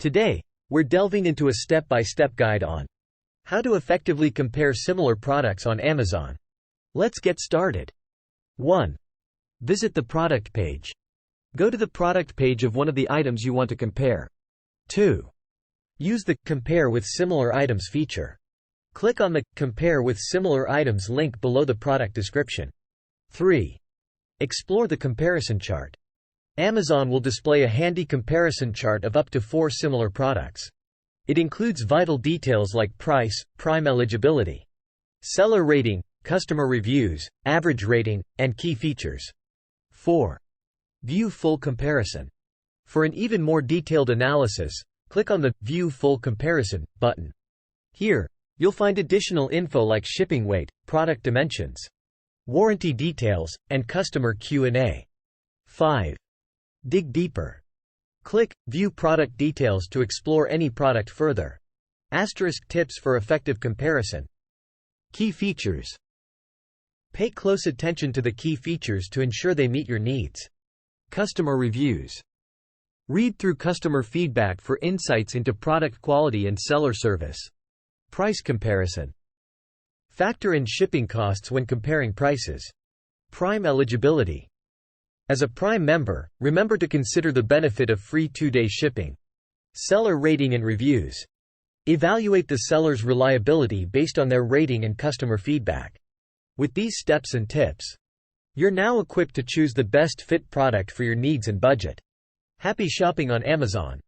Today, we're delving into a step-by-step guide on how to effectively compare similar products on Amazon. Let's get started. 1. Visit the product page. Go to the product page of one of the items you want to compare. 2. Use the Compare with Similar Items feature. Click on the Compare with Similar Items link below the product description. 3. Explore the comparison chart. Amazon will display a handy comparison chart of up to 4 similar products. It includes vital details like price, Prime eligibility, seller rating, customer reviews, average rating, and key features. 4. View full comparison. For an even more detailed analysis, click on the View Full Comparison button. Here, you'll find additional info like shipping weight, product dimensions, warranty details, and customer Q&A. 5. Dig deeper. Click View Product Details to explore any product further. * Tips for effective comparison. Key features. Pay close attention to the key features to ensure they meet your needs. Customer reviews. Read through customer feedback for insights into product quality and seller service. Price comparison. Factor in shipping costs when comparing prices. Prime eligibility. As a Prime member, remember to consider the benefit of free 2-day shipping. Seller rating and reviews. Evaluate the seller's reliability based on their rating and customer feedback. With these steps and tips, you're now equipped to choose the best fit product for your needs and budget. Happy shopping on Amazon!